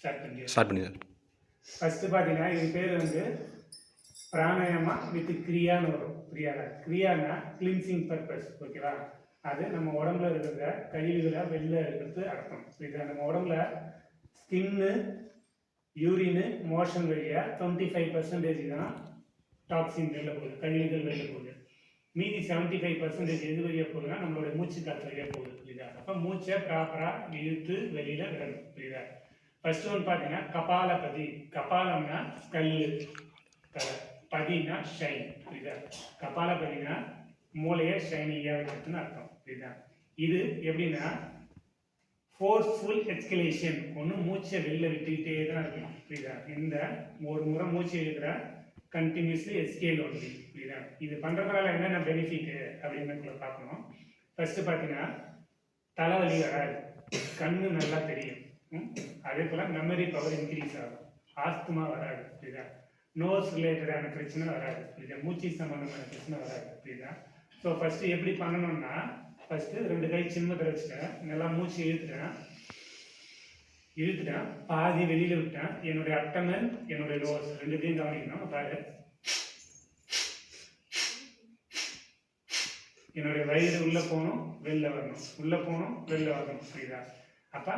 Start பண்ணி sir. First பார்த்தீங்கன்னா இது பேர் வந்து பிராணாயாமா வித் கிரியான்னு வரும். கிரியானா கிளீன்சிங் பர்பஸ். ஓகேவா? அது நம்ம உடம்புல இருக்கிற கழிவுகளை வெளில இருக்கிறது அர்த்தம். இது நம்ம உடம்புல ஸ்கின்னு யூரினு மோஷன் வழியாக 25% தான் டாக்ஸின் வெளில போகுது, கழிவுகள் வெளில போகுது. மீதி 75% எது வழியாக போகுதுன்னா நம்மளோட மூச்சு காற்று வழியாக போகுது. புரியுதா? அப்போ மூச்சை ப்ராப்பராக இழுத்து வெளியில் விடணும். புரியுதா? ஃபர்ஸ்ட் ஒன்று பார்த்தீங்கன்னா கபாலபதி. கபாலம்னா கல், பதினா ஷைன். புரியுதா? கபாலபதினா மூளையை ஷைனிங்காக வைக்கிறதுன்னு அர்த்தம். புரியுதா? இது எப்படின்னா ஃபோர்ஸ்ஃபுல் எக்ஸ்கலேஷன். ஒன்று மூச்சை வெளில விட்டுக்கிட்டே தான் இருக்கணும். புரியுதா? இந்த ஒரு முறை மூச்சு இருக்கிற கண்டினியூஸ்லி எஸ்கேல் ஒன்லி. புரியுதா? இது பண்ணுறதுனால என்னென்ன பெனிஃபிட்டு அப்படின்னு பார்க்கணும். ஃபஸ்ட்டு பார்த்தீங்கன்னா தலைவலி வராது, கண்ணு நல்லா தெரியும், அதே போல் மெமரி பவர் இன்க்ரீஸ் ஆகும், ஆஸ்துமா வராது. புரியுதா? நோஸ் ரிலேட்டடான பிரச்சனை வராது. புரியுதா? மூச்சு சம்மந்தமான பிரச்சனை வராது. புரியுதா? ஸோ ஃபஸ்ட்டு எப்படி பண்ணணும்னா, ஃபஸ்ட்டு 2 கை சின்னத்தில் வச்சுட்டேன், நல்லா மூச்சு இழுத்துட்டேன், பாதி வெளியில் விட்டேன். என்னுடைய அப்டமன், என்னுடைய லோஸ் ரெண்டுத்தையும் கவனிக்கணும். பாரு, என்னுடைய வயிறு உள்ளே போகணும், வெளில வரணும், உள்ளே போகணும், வெளில வரணும். புரியுதா? அப்போ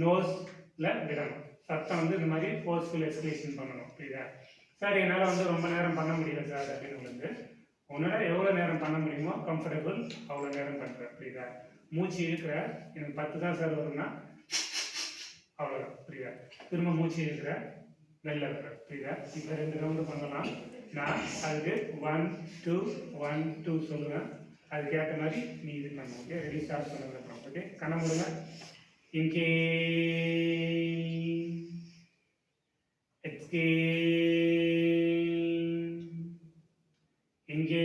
நோஸில் விடணும். சத்தம் வந்து இந்த மாதிரி ஃபோர்ஸ்ஃபுல் எக்ஸ்கலேஷன் பண்ணணும். புரியுதா? சார் என்னால் வந்து ரொம்ப நேரம் பண்ண முடியல சார் அப்படின்னு வந்து உன்னால் எவ்வளோ நேரம் பண்ண முடியுமோ கம்ஃபர்டபுள் அவ்வளோ நேரம் பண்ணுறேன். புரியுதா? மூச்சு இருக்கிற எனக்கு 10 தான் சார் வரும்னா அவ்வளோதான். புரியுதா? திரும்ப மூச்சு இருக்கிற வெளில இருக்கிற. புரியுதா? இப்போ 2 ரவுண்டு பண்ணலாம். நான் அதுக்கு 1 2 1 2 சொல்லுவேன். அதுக்கேற்ற மாதிரி நீ இது பண்ணணும். ஓகே? ரெடி? ஸ்டார்ட் பண்ணதுக்கப்புறம் ஓகே கண்ண முடிங்க. இன்கே எக்ஸ்கே இங்கே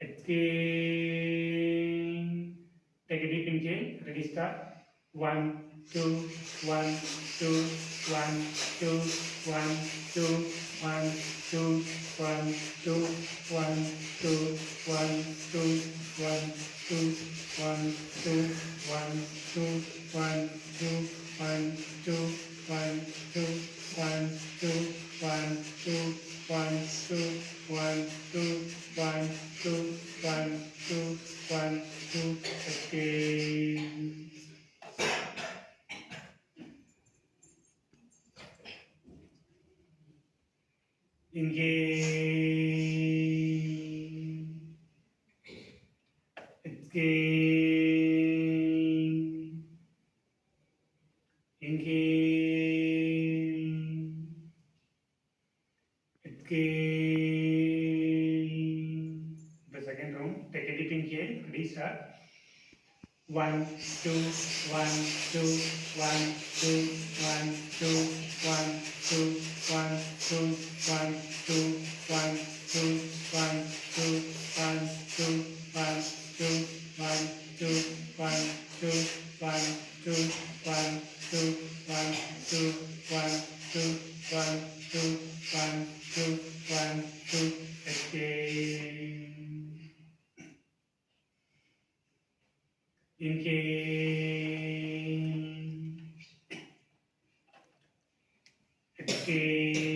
எக்ஸ்கே. Take a deep inhale. Ready? Start. 1 2 1 2 1 2 1 2 1 2 1 2 1 2 1 2 1 2 1 2 1 2 1 2 1 2 1 2 1 2 1 2 1 2 1 2 1 2 1 2 1 2. Okay. Inhale, exhale, inhale, exhale. The second round. Take a deep inhale. Ready? Start. 1 2 1 2 1 2 1 2 1 2 1 2 1 2 1 2 1 2 1 2 1 2 1 2 1 2 1 2 1 2 1 2 1 2 1 2 1 2 1 2. Exhale. Inhale, exhale,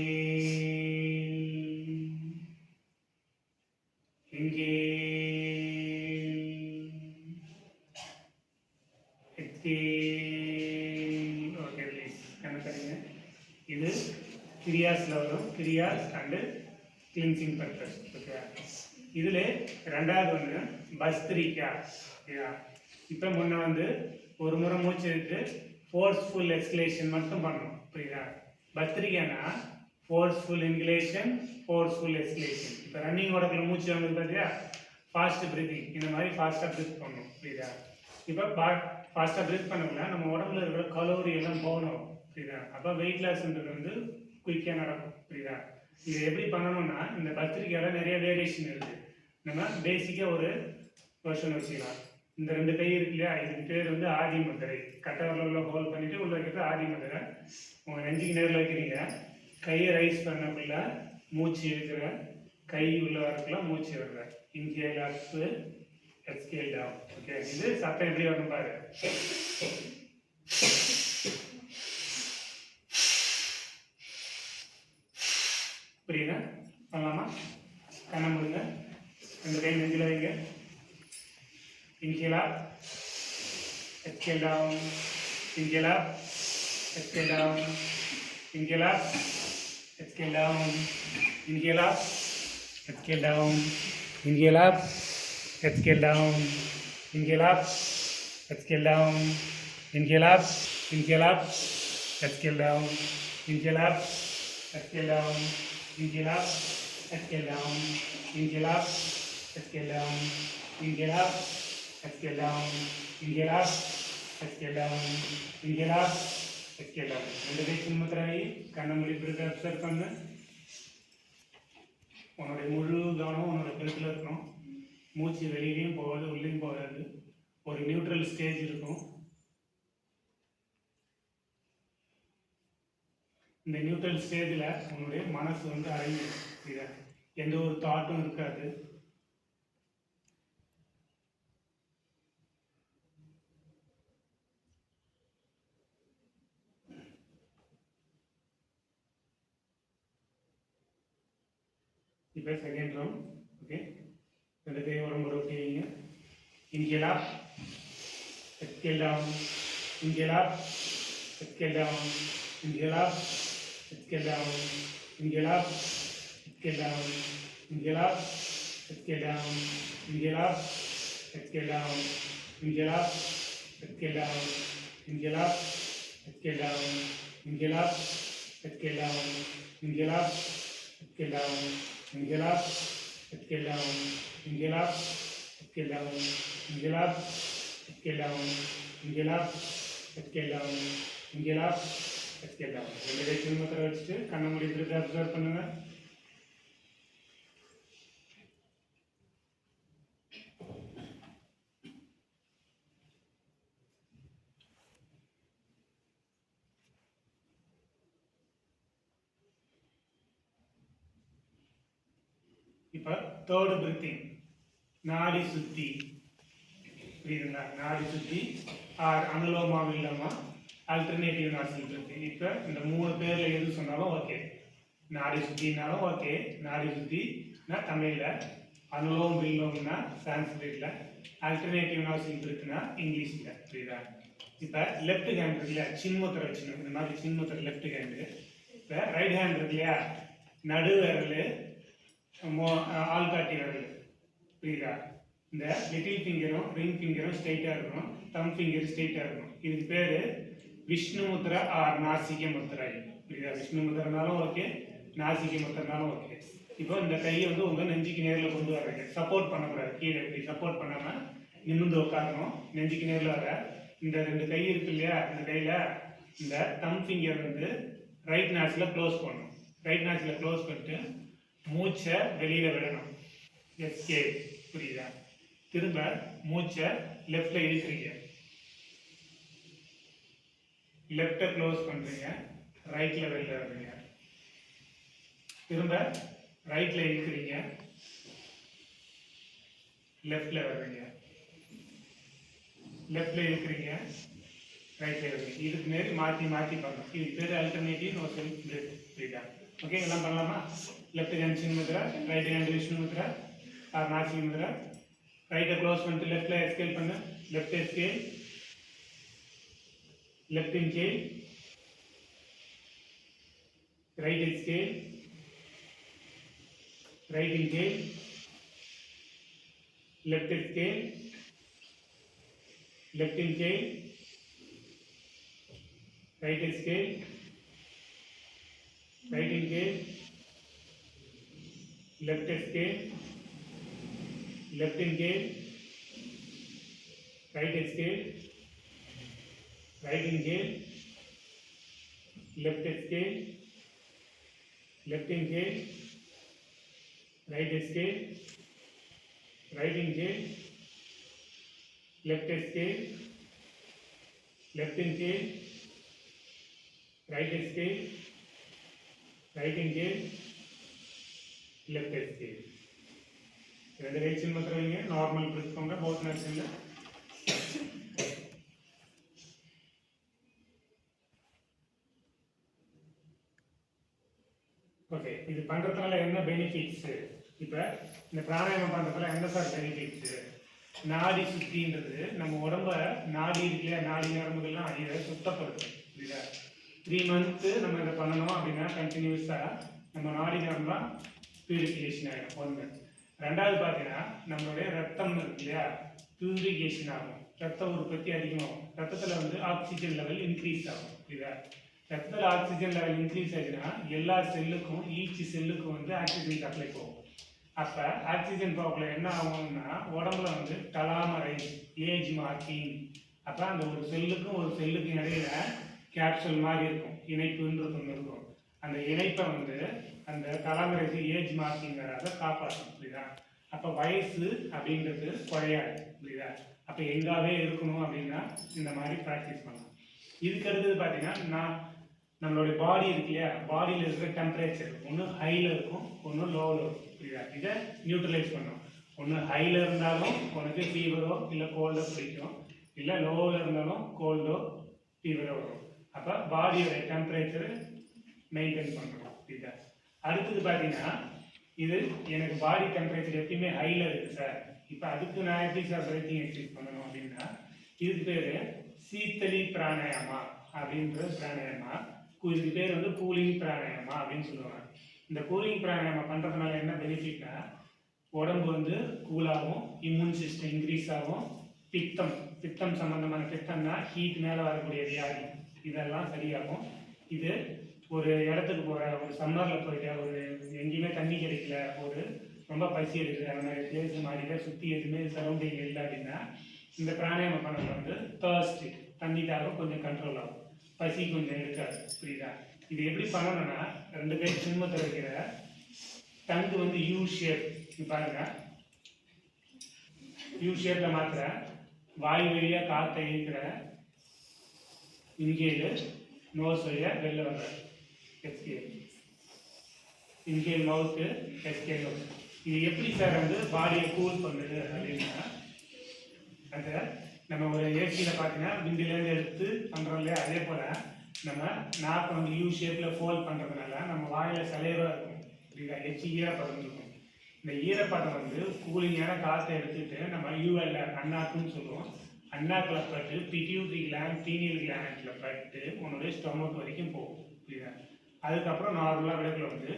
inhale, exhale. Okay, release. என்ன பண்ணுங்க? இது கிரியாஸ்ல வரும். கிரியாஸ் and cleansing purpose. Okay? இதில் ரெண்டாவது ஒன்று பஸ்திரிக்கா. இப்போ முன்ன வந்து ஒரு முறை மூச்சு எடுத்து ஃபோர்ஸ்ஃபுல் எக்ஸ்கலேஷன் மட்டும் பண்ணணும். புரியுதா? பத்திரிக்கைனா ஃபோர்ஸ்ஃபுல் இன்குலேஷன், ஃபோர்ஸ்ஃபுல் எக்ஸ்கலேஷன். இப்போ ரன்னிங் ஓடக்குள்ள மூச்சு வந்து பார்த்தியா, ஃபாஸ்ட் ப்ரீத்திங் இந்த மாதிரி ஃபாஸ்ட்டாக ப்ரீத் பண்ணணும். புரியுதா? இப்போ ஃபாஸ்ட்டாக ப்ரீத் பண்ணோம்னா நம்ம உடம்புல இருக்கிற கலோரி எல்லாம் போகணும். புரியுதா? அப்போ வெயிட் லாஸ்ன்றது வந்து குயிக்காக நடக்கும். புரியுதா? இது எப்படி பண்ணணும்னா இந்த பத்திரிக்கையால் நிறைய வேரியேஷன் இருக்குது. நம்ம பேசிக்காக ஒரு வெர்ஷன் வச்சுக்கலாம். இந்த 2 கை இருக்கு இல்லையா, இதுக்கு பேர் வந்து ஆதி முத்திரை. கட்டை வரல ஹோல்ட் பண்ணிவிட்டு உள்ள வைக்கிறது ஆதி முத்திரை. உங்கள் நெஞ்சுக்கு நேரில் வைக்கிறீங்க. கையை ரைஸ் பண்ணக்குள்ள மூச்சு இருக்கிற, கை உள்ள வரக்குள்ள மூச்சு வருது. Inhale up, exhale down. Okay? இது சத்தம் எப்படி வரணும் பாரு. பண்ணலாமா? கண்ணை மூடுங்க, 2 கை நெஞ்சில் வைங்க. Inhale up, exhale down, inhale up, exhale down, inhale up, exhale down, inhale up, exhale down, inhale up, exhale down, inhale up, exhale down, inhale up, inhale up, exhale down, inhale up, exhale down, inhale up, exhale down, inhale up, exhale down, inhale up, exhale down, inhale up, exhale down, inhale up, exhale down. ரெண்டு கை சின்மத்திராயி கண்ணை மூடி பிறகு observe பண்ணு. உன்னுடைய முழு கவனம் உன்னோட பெருக்கில் இருக்கணும். மூச்சு வெளியிலையும் போகாது, உள்ளேயும் போகாது. ஒரு நியூட்ரல் ஸ்டேஜ் இருக்கும். இந்த நியூட்ரல் ஸ்டேஜில் உன்னுடைய மனசு வந்து அடங்கிடும். எந்த ஒரு தாட்டும் இருக்காது. இப்போ செகண்ட் ரவுண்ட். ஓகே, ரெண்டு கை உடம்போட ஒட்டிங்க. Inhale up, exhale down, inhale up, exhale down, inhale up, exhale down, inhale up, exhale down, inhale up, exhale down, inhale up, exhale down, inhale up, exhale down, inhale up, exhale down, inhale up, exhale down, inhale up, exhale down, inhale up, exhale down, inhale up, exhale down, inhale up, exhale down, inhale up, exhale down, inhale up, exhale down. ரெண்டு கை சின்மத்திர வச்சுட்டு கண்ணை மூடி திருப்பி observe பண்ணுங்க. இப்போ third breathing, நாடி சுத்தி. புரியுதுங்களா? நாடி சுத்தி ஆர் அனுலோமாவும் இல்லாமல் ஆல்டர்னேட்டிவ் நாசில் பிரீத்திங். இப்போ இந்த 3 பேரில் எது சொன்னாலும் ஓகே. நாடி சுத்தினாலும் ஓகே. நாடி சுத்தினா தமிழில், அனுலோம் வில்லோம்னா சான்ஸ்கிரிட்டில், ஆல்டர்னேட்டிவ் நாசில் பிரீத்னா இங்கிலீஷில். புரியுதா? இப்போ லெஃப்ட் ஹேண்ட் இருக்கு இல்லையா, சின்முத்திரை வச்சுக்கணும். இந்த மாதிரி சின்முத்திரை லெஃப்ட் ஹேண்டு. இப்போ ரைட் ஹேண்ட் இருக்கு இல்லையா, நடு விரல், ஆள்காட்டி விரல். புரியுதா? இந்த லிட்டில் ஃபிங்கரும் ரிங் ஃபிங்கரும் ஸ்ட்ரைட்டாக இருக்கணும், தம் ஃபிங்கர் ஸ்ட்ரைட்டாக இருக்கணும். இதுக்கு பேர் விஷ்ணு முத்திரை ஆர் நாசிக முத்திரை. புரியுதா? விஷ்ணு முத்திரனாலும் ஓகே, நாசிக முத்திரனாலும் ஓகே. இப்போ இந்த கையை வந்து உங்கள் நெஞ்சுக்கு நேரில் கொண்டு வர்றீங்க. சப்போர்ட் பண்ணக்கூடாது, கீழே இப்படி சப்போர்ட் பண்ணாமல் நிமிர்ந்து உட்காரணும். நெஞ்சுக்கு நேரில் வர இந்த 2 கை இருக்கு இல்லையா, இந்த கையில் இந்த தம் ஃபிங்கர் வந்து ரைட் நாசில் க்ளோஸ் பண்ணணும். ரைட் நாசில் க்ளோஸ் பண்ணிட்டு மூச்சை வெளியில் விடணும். எஸ்கே. புரியுதா? திரும்ப மூச்சை லெஃப்டில் இழுக்கிறீங்க, லெஃப்டை க்ளோஸ் பண்ணுறீங்க, ரைட்டில் வெளியில் வர்றீங்க. திரும்ப ரைட்டில் இழுக்கிறீங்க, லெஃப்டில் வர்றீங்க, லெஃப்டில் இழுக்கிறீங்க, ரைட்டில் வர்றீங்க. இதுக்கு மாரி மாற்றி மாற்றி பண்ணணும். இதுக்கு பேர் அல்டர்னேட்டிவ் நோ செல்ஃப் பிரீத். புரியுதா? ஓகே, எல்லாம் பண்ணலாமா? லெஃப்ட் ஹேண்ட் சின்ன முத்ரா, ரைட் ஹேண்ட் விஷ்ணு முத்ரா ஆர் நாசிக முத்ரா. ரைட்டை க்ளோஸ் பண்ணிட்டு லெஃப்டில் எக்ஸ்கேல் பண்ணு. Left exhale, left inhale, right exhale, right inhale, left exhale, left inhale, right exhale, right inhale, left exhale, left inhale, right exhale, right inhale, left exhale, left inhale, right exhale, right inhale, left exhale, left inhale, right exhale, right inhale, left exhale. ரெண்டு ரைட்ஸின் மாத்திரம் வைங்க. Normal breath போங்க both நர்ஸில். Okay, இது பண்ணுறதுனால என்ன benefits? இப்போ இந்த பிராணாயாமம் பண்ணுறதுல என்ன சார் பெனிஃபிட்ஸு? நாடி சுத்தின்றது நம்ம உடம்ப நாடி இருக்குல்லையா, நாடி நரம்புகள்லாம் இதை சுத்தப்படுத்தும். புரியுதா? 3 மந்த்து நம்ம இதை பண்ணணும் அப்படின்னா கண்டினியூஸாக நம்ம நாடி நரம்பெலாம் பியூரிஃபிகேஷன் ஆகிடும். ஒன்று. ரெண்டாவது பார்த்தீங்கன்னா நம்மளுடைய ரத்தம் இருக்கு இல்லையா, பியூரிஃபிகேஷன் ஆகும், ரத்த உற்பத்தி அதிகமாகும், ரத்தத்தில் வந்து ஆக்சிஜன் லெவல் இன்க்ரீஸ் ஆகும். புரியுதா? ரத்தத்தில் ஆக்சிஜன் லெவல் இன்க்ரீஸ் ஆச்சுன்னா எல்லா செல்லுக்கும் ஈச் செல்லுக்கும் வந்து ஆக்சிஜன் சப்ளை போகும். அப்போ ஆக்சிஜன் போகல என்ன ஆகும்னா உடம்புல வந்து டலாமரைஸ், ஏஜ் மார்க்கிங், அப்போ அந்த ஒரு செல்லுக்கும் இடையில கேப்சூல் மாதிரி இருக்கும், இணைப்புன்றது ஒன்று இருக்கும். அந்த இணைப்பை வந்து அந்த டலாமரைஸ் ஏஜ் மார்க்கிங் வராத காப்பாற்றும். புரியுதா? அப்போ வயசு அப்படின்றது குறையாது. புரியுதா? அப்போ எங்காவே இருக்கணும் அப்படின்னா இந்த மாதிரி ப்ராக்டிஸ் பண்ணலாம். இதுக்கு அடுத்தது பார்த்தீங்கன்னா நம்மளுடைய பாடி இருக்கு இல்லையா, பாடியில் இருக்கிற டெம்பரேச்சர் ஒன்று ஹையில் இருக்கும், ஒன்று லோவில் இருக்கும். புரியுதா? இதை நியூட்ரலைஸ் பண்ணும். ஒன்று ஹையில் இருந்தாலும் உனக்கு ஃபீவரோ இல்லை கோல்டோ பிடிக்கும், இல்லை லோவில் இருந்தாலும் கோல்டோ ஃபீவரோ வரும். அப்போ பாடியோட டெம்பரேச்சரை மெயின்டைன் பண்ணணும். புரியுதா? அடுத்தது பார்த்தீங்கன்னா இது எனக்கு பாடி டெம்பரேச்சர் எப்பயுமே ஹையில் இருக்குது சார், இப்போ அதுக்கு நான் எப்படி சார் பிரீத்திங் எக்ஸசைஸ் பண்ணணும் அப்படின்னா இதுக்கு பேர் சீத்தளி பிராணாயாமா அப்படின்ற பிராணாயாமா. இதுக்கு பேர் வந்து கூலிங் பிராணாயாமா அப்படின்னு சொல்லுவாங்க. இந்த கூலிங் பிராணாயாமா பண்ணுறதுனால என்ன பெனிஃபிட்னா உடம்பு வந்து கூலாகும், இம்யூன் சிஸ்டம் இன்க்ரீஸ் ஆகும், பித்தம் சம்மந்தமான பித்தம்னா ஹீட் மேலே வரக்கூடிய வியாதி இதெல்லாம் சரியாகும். இது ஒரு இடத்துக்கு போகிற, ஒரு சம்மரில் போயிட்டு ஒரு எங்கேயுமே தண்ணி கிடைக்கல, ஒரு ரொம்ப பசி இருக்குது, அந்த மாதிரி பிளேஸ் மாறிக்க சுற்றி எதுவுமே சரௌண்டிங் இல்லை அப்படின்னா இந்த பிராணாயாமம் பண்ணுறது வந்து தர்ஸ்ட், தண்ணி தாகம் கொஞ்சம் கண்ட்ரோல் ஆகும், பசி கொஞ்சம் இருக்காது. புரியுதா? இது எப்படி பண்ணணும்னா 2 கை சிம்மத்தில் வைக்கிற டங்கு வந்து யூ ஷேப் பாருங்க, யூ ஷேப்பில் மாத்திர வாய் வழியாக காற்றை இழுக்கிற, இன்கேலு நோஸ் வழியாக வெளில வர்ற எக்ஸ்கேல், இன்கேல் மவுத்து எக்ஸ்கேல் நோஸ். இது எப்படி சார் வந்து பாடியை கூல் பண்ணுது அப்படின்னா அந்த நம்ம ஒரு ஏசியில் பார்த்தீங்கன்னா விண்டிலேருந்து எடுத்து பண்ணுறோம் இல்லையா, அதே போல் நம்ம நாக்கு வந்து யூ ஷேப்பில் ஃபோல்ட் பண்ணுறதுனால நம்ம வாயில் சலைவாக இருக்கும். புரியுதா? எச்சி ஈரப்பதம் இருக்கும். இந்த ஈரப்பதம் வந்து கூலிங்கான காற்றை எடுத்துகிட்டு நம்ம யூஎல்ல அண்ணாக்குன்னு சொல்லுவோம், அண்ணாக்கில் பட்டு பிட்யூட்ரி கிளாண்ட், பீனியல் கிளாண்டில் பட்டு உன்னுடைய ஸ்டொமக் வரைக்கும் போகும். புரியுதா? அதுக்கப்புறம் நார்மலாக விடக்கில் வந்து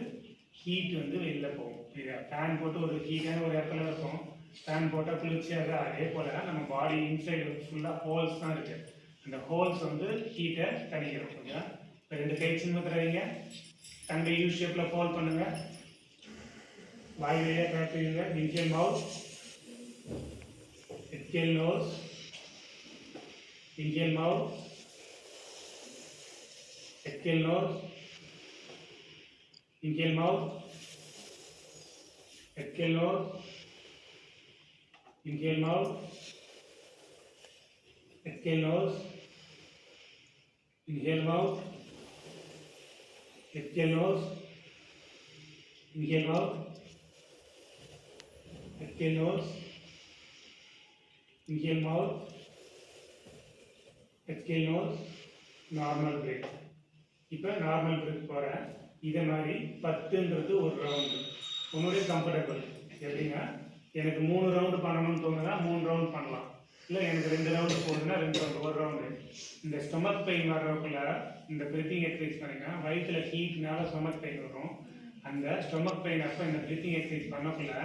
ஹீட் வந்து வெளில போகும். புரியுதா? ஃபேன் போட்டு ஒரு ஹீட்டான ஒரு இடத்துல இருக்கும், ஃபேன் போட்டால் குளிர்ச்சியாக. அதே போல் நம்ம பாடி இன்சைடு ஃபுல்லாக ஹோல்ஸ் தான் இருக்குது, அந்த ஹோல்ஸ் வந்து ஹீட்டை தணிக்கிறோம். கொஞ்சம் இப்போ 2 கை சின்னத்தில் வைங்க, தங்கை யூ ஷேப்பில் ஃபோல்ட் பண்ணுங்க, வாய் வழியாக காட்டுவீங்க, inhale mouth, exhale nose, inhale mouth, exhale nose, inhale mouth, exhale nose, inhale mouth, exhale nose, inhale mouth, exhale nose, inhale mouth, exhale nose, inhale mouth, exhale nose, normal breath. இப்போ normal breadth போகிறேன். இதே மாதிரி 10ன்றது ஒரு round உன்னுடைய comfortable. எப்படின்னா எனக்கு 3 round பண்ணணும்னு தோணுதா 3 ரவுண்ட் பண்ணலாம், இல்லை எனக்கு 2 ரவுண்டு போடுதுன்னா 2 ரவுண்டு, ஒரு ரவுண்டு. இந்த ஸ்டொமக் பெயின் வர்றதுக்குள்ள இந்த பிரீத்திங் எக்ஸசைஸ் பண்ணிங்கன்னா வயிற்றில் ஹீட்னால ஸ்டொமக் பெயின் வரும். அந்த ஸ்டொமக் பெயின் அப்போ இந்த பிரீத்திங் எக்ஸசைஸ் பண்ணக்குள்ள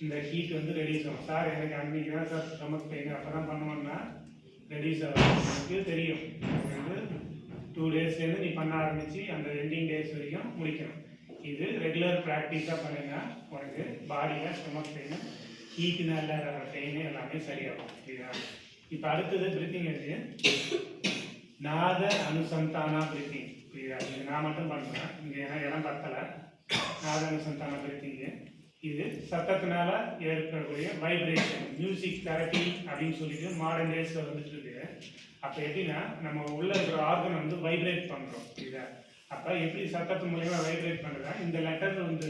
இந்த ஹீட் வந்து ரெடியூஸ் ஆகும். சார் எனக்கு அன்றைக்கி தான் சார் ஸ்டொமக் பெயின் அப்போ தான் பண்ணுவோம்னா ரெடியூஸ் ஆகும். எனக்கு தெரியும், வந்து 2 டேஸ்லேருந்து நீ பண்ண ஆரம்பித்து அந்த எண்டிங் டேஸ் வரைக்கும் முடிக்கணும். இது ரெகுலர் ப்ராக்டிஸாக பண்ணிங்கன்னா உனக்கு பாடியில் ஸ்டொமக் பெயின், ஹீட்டுனால வர பெயின் எல்லாமே சரியாகும். சரியா? இப்போ அடுத்தது பிரீத்திங் இருக்குது, நாத அனுசந்தானா பிரீத்திங். புரியுதா? இது நான் மட்டும் பண்ணுறேன், இங்கே ஏன்னா இடம் பத்தலை. நாத அனுசந்தானா பிரீத்திங்கு இது சத்தத்தினால ஏற்படக்கூடிய வைப்ரேஷன், மியூசிக் தெரப்பி அப்படின்னு சொல்லிட்டு மாடர்ன் டேஸில் வந்துட்டு இருக்கு. அப்போ எப்படின்னா நம்ம உள்ள இருக்கிற ஆர்கன் வந்து வைப்ரேட் பண்ணுறோம். புரியுதா? அப்போ எப்படி சத்தத்து மூலயமா வைப்ரேட் பண்ணுறதா, இந்த லெட்டர் வந்து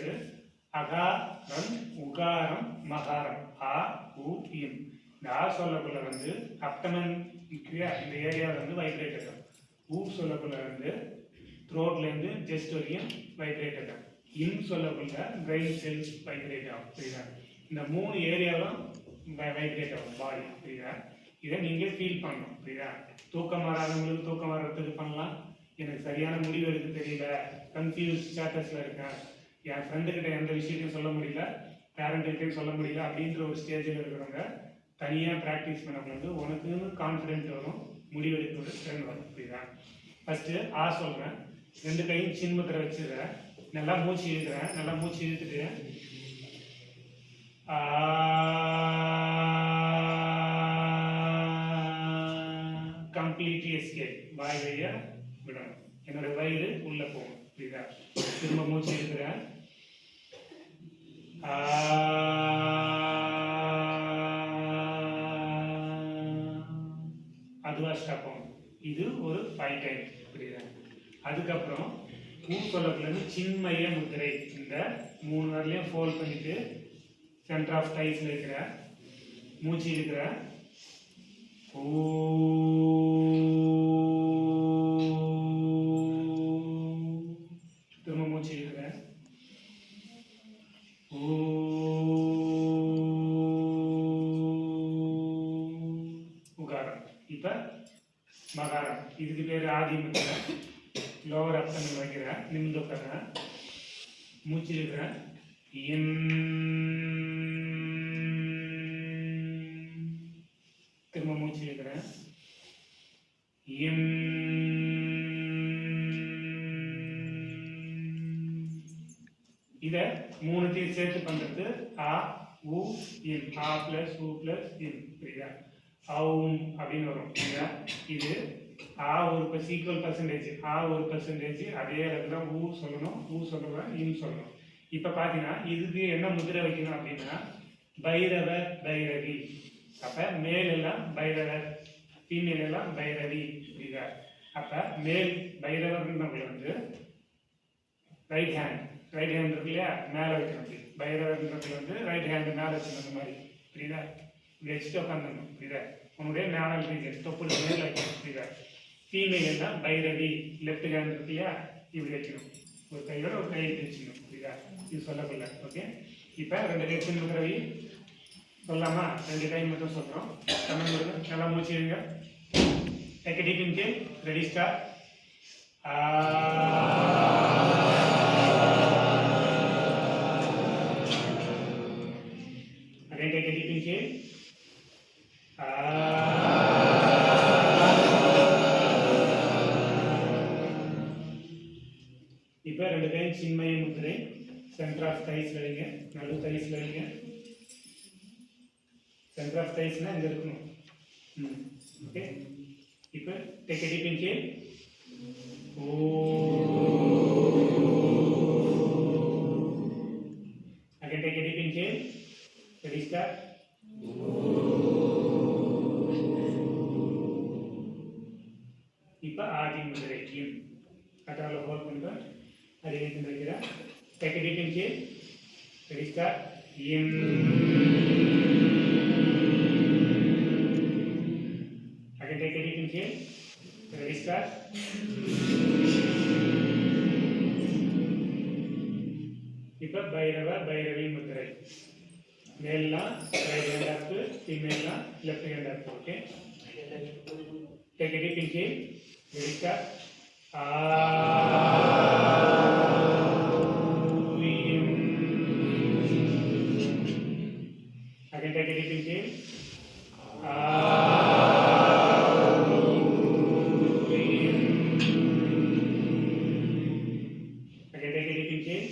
அகாரம், உகாரம், மகாரம், ஆ உ இம். இந்த ஆ சொல்லக்குள்ள வந்து அப்டமன் இந்த ஏரியாவில் வந்து வைப்ரேட் ஆகும். ஊ சொல்லக்குள்ள வந்து த்ரோட்லேருந்து ஜெஸ்ட் வரையும் வைப்ரேட் ஆகும். இன் சொல்லக்குள்ள பிரெயின் செல்ஸ் வைப்ரேட் ஆகும். புரியுதா? இந்த 3 ஏரியாவும் வைப்ரேட் ஆகும் பாடி. புரியுதா? இதை நீங்கள் ஃபீல் பண்ணணும். புரியுதா? தூக்கம் வராதவங்களுக்கு தூக்கம் வர்றதுக்கு பண்ணலாம். எனக்கு சரியான முடிவு எடுக்க தெரியல, கன்ஃபியூஸ் ஸ்டேட்டஸில் இருக்கேன், என் ஃப்ரெண்டுக்கிட்ட எந்த விஷயத்தையும் சொல்ல முடியல, பேரண்ட்கிட்டையும் சொல்ல முடியல அப்படின்ற ஒரு ஸ்டேஜில் இருக்கிறவங்க தனியாக ப்ராக்டிஸ் பண்ண உனக்குன்னு கான்ஃபிடென்ட் வரும், முடிவெடுக்க ஒரு திறன் வரும். புரியுதா? ஃபஸ்ட்டு சொல்கிறேன். 2 கையும் சின்முத்திரை வச்சுக்கிறேன். நல்லா மூச்சு இழுக்கிறேன். நல்லா மூச்சு இழுத்துட்டு கம்ப்ளீட்லி எஸ்கேப். வாய் வழியா விடணும். என்னோட வயிறு உள்ள போகும். புரியுதா? திரும்ப மூச்சு இழுக்கிறேன். அதுவா ஸ்டாப் ஆகும். இது ஒரு 5 டைம். புரியுதா? அதுக்கப்புறம் மூக்கொள்ளக்குள்ளேருந்து சின்மய முத்திரை. இந்த 3 வரலையும் ஃபோல்ட் பண்ணிட்டு சென்டர் ஆஃப் டைஸ்ல இருக்கிற மூச்சு இருக்கிற திரும்ப மூச்சு இருக்கிற உகாரம். இப்ப மகாரம். இதுக்கு பேர் ஆதி முத்திரை. லோவர் அப்டமில் வைக்கிறேன். நிமிந்து உட்கார்றேன். மூச்சு இருக்கிறேன். திரும்ப மூச்சு இருக்கிறேன். இதை 3த்தையும் சேர்த்து பண்றது ஆ உ இன். ஆ பிளஸ் உ பிளஸ் இன். புரியுதா? அவும் அப்படின்னு வரும். புரியுதா? இது ஆ ஒரு ஈக்குவல் பர்சன்டேஜ். ஆ ஒரு பர்சன்டேஜ். அதே இடத்துல ஊ சொல்லணும், ஊ சொல்லுவேன், இன் சொல்லணும். இப்போ பார்த்தீங்கன்னா இதுக்கு என்ன முதிரை வைக்கணும் அப்படின்னா பைரவர் பைரவி. அப்போ மேல் எல்லாம் பைரவர், ஃபீமேல் எல்லாம் பைரவி. புரியுதா? அப்போ மேல் பைரவர்ன்றவங்களை வந்து ரைட் ஹேண்ட் இருக்கு இல்லையா, மேலே வைக்கணும். பைரவர்ன்றவங்களை வந்து ரைட் ஹேண்டு மேலே வச்சுக்கணும். அந்த மாதிரி. புரியுதா? இப்படி வச்சுட்டு உட்காந்துடணும். புரியுதா? உன்னுடைய நேவல் ரீஜன் தொப்புள் மேலே வைக்கணும். புரியுதா? ஃபீமேல் எல்லாம் பைரவி லெஃப்ட் ஹேண்ட் இருக்கு இல்லையா, இப்படி வைக்கணும். ஒரு கையோட ஒரு கையை பிரிச்சுக்கணும். புரியுதா? இது சொல்லக்குள்ள. ஓகே. இப்போ 2 கை சின்ன ரவி சொல்லலாமா? 2 கை மட்டும் சொல்கிறோம். தமிழ் கொடுங்க. நல்லா மூச்சு எடுங்க. Take a deep inhale. Ready start. Again take a deep inhale. இப்போ 2 கையும் சின்மய முத்திரை. சென்டர் ஆஃப் தைஸ்ல வைங்க. நடு தைஸ்ல வைங்க. சென்டர் ஆஃப் தைஸ்னா இங்க இருக்கணும். ஓகே. இப்போ take a deep inhale. Again take a deep inhale. Ready start. இப்போ ஆதி முதிரை. கட்டால ஹோல்ட் பண்ணுங்க. அதே மாதிரி வைக்கிறேன். Take a deep inhale. Ready start. Again take a deep inhale. Ready start. இப்போ பைரவ பைரவி முதிரை. மேல்லாம் ரைட் ஹேண்ட் அப், ஃபீமேல்லாம் left hand up. Okay. Take a deep inhale. Ready start. Again take a deep inhale. Again take a deep inhale.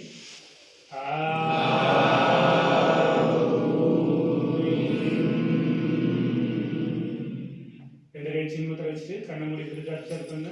சின்முத்திரை வச்சுட்டு கண்ணை மூடி பிடிச்சு observe பண்ணு.